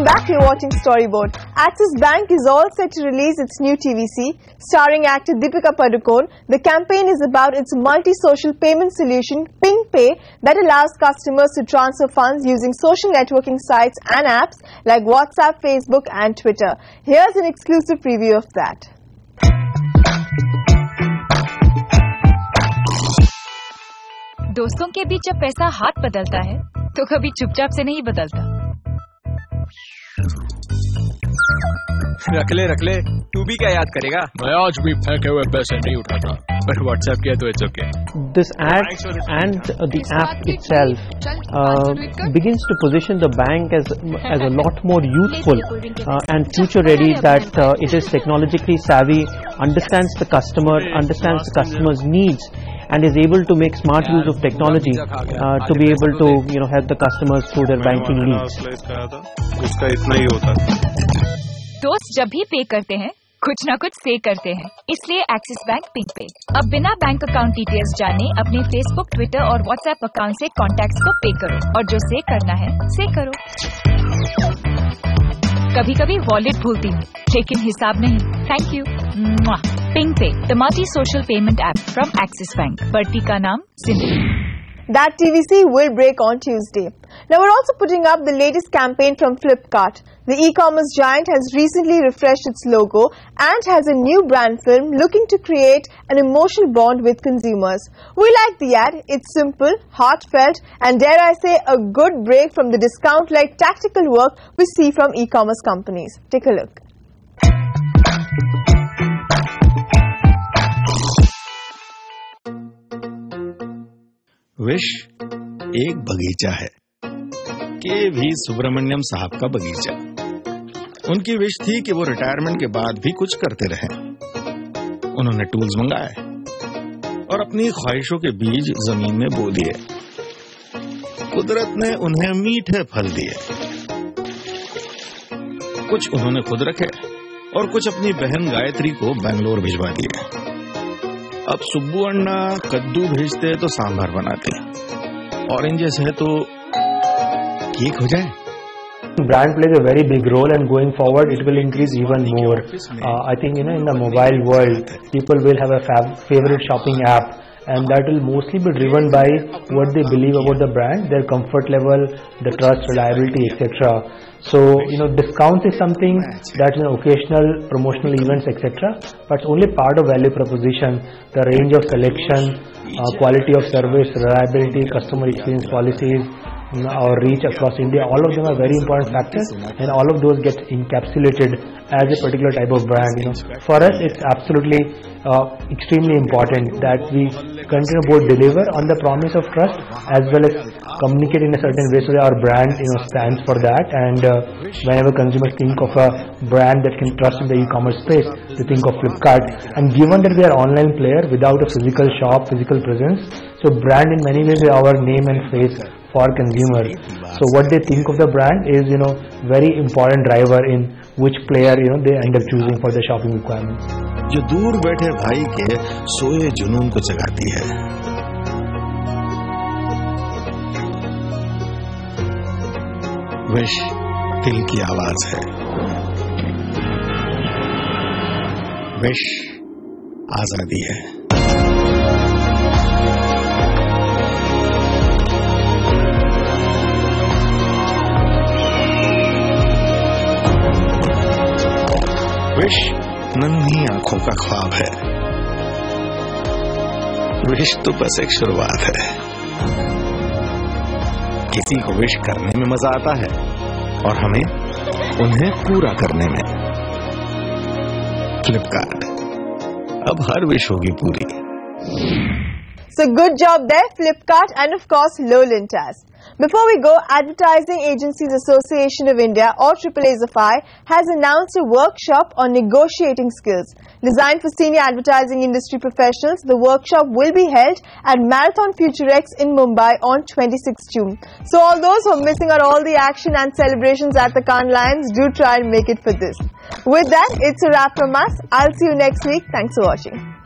back, you're watching Storyboard. Axis Bank is all set to release its new TVC. Starring actor Deepika Padukone, the campaign is about its multi-social payment solution, PingPay, that allows customers to transfer funds using social networking sites and apps like WhatsApp, Facebook and Twitter. Here's an exclusive preview of that. दोस्तों के बीच जब पैसा हाथ बदलता है तो कभी चुपचाप से नहीं बदलता। रख ले तू भी क्या याद करेगा। मैं आज भी फेंके हुए पैसे नहीं उठाता, पर व्हाट्सएप किया तो it's okay. This ad and the app itself begins to position the bank as a lot more youthful and future ready, that it is technologically savvy, understands the customer, understands the customer's needs, and is able to make smart use of technology to be able to help the customers through their banking needs. उसका इतना ही होता है। दोस्त जब भी पे करते हैं कुछ ना कुछ से करते हैं, इसलिए एक्सिस बैंक पिंगपे अब बिना बैंक अकाउंट डिटेल्स जाने अपने फेसबुक, ट्विटर और व्हाट्सएप अकाउंट से कॉन्टैक्ट्स को पे करो और जो से करना है से करो। कभी कभी वॉलेट भूलती हूँ लेकिन हिसाब नहीं। Thank you. PingPay, the multi social payment app from Axis Bank. बढ़ती का नाम जिंदगी। That TVC will break on Tuesday. Now we're also putting up the latest campaign from Flipkart. The e-commerce giant has recently refreshed its logo and has a new brand film looking to create an emotional bond with consumers. We like the ad. It's simple, heartfelt, and dare I say, a good break from the discount-like tactical work we see from e-commerce companies. Take a look. Wish एक बगीचा है, के we Subramaniam साहब का बगीचा। उनकी wish थी कि वो रिटायरमेंट के बाद भी कुछ करते रहें। उन्होंने टूल्स मंगाए और अपनी ख्वाहिशों के बीज जमीन में बो दिए। कुदरत ने उन्हें मीठे फल दिए। कुछ उन्होंने खुद रखे और कुछ अपनी बहन गायत्री को बेंगलोर भिजवा दिए। अब सुब्बू अन्ना कद्दू भेजते तो सांभर बनाते, ऑरेंजेस है तो केक हो जाए। Brand plays a very big role, and going forward it will increase even more. I think in the mobile world people will have a favorite shopping app, and that will mostly be driven by what they believe about the brand, their comfort level, the trust, reliability, etc. So discounts is something that's an occasional promotional events, etc. But it's only part of value proposition. The range of selection, quality of service, reliability, customer experience policies, our reach across India, all of them are very important factors, and all of those get encapsulated as a particular type of brand. For us, it's absolutely extremely important that we continue to both deliver on the promise of trust as well as communicate in a certain way so that our brand stands for that. And whenever consumers think of a brand that can trust in the e-commerce space, they think of Flipkart. And given that we are an online player without a physical shop, physical presence, so brand in many ways is our name and face for consumers. So what they think of the brand is very important driver in which player they end up choosing for the shopping requirements. जो दूर बैठे भाई के सोए जुनून को जगाती है। Wish दिल की आवाज है। विश आजादी है। विश नन्ही आंखों का ख्वाब है। विश तो बस एक शुरुआत है। किसी को विश करने में मजा आता है और हमें उन्हें पूरा करने में। फ्लिपकार्ट, अब हर विश होगी पूरी। So good job there, Flipkart, and of course Lowlintas. Before we go, Advertising Agencies Association of India, or AAASFI, has announced a workshop on negotiating skills. Designed for senior advertising industry professionals, the workshop will be held at Marathon FutureX in Mumbai on 26th June. So all those who are missing out all the action and celebrations at the Cannes Lions, do try and make it for this. With that, it's a wrap from us. I'll see you next week. Thanks for watching.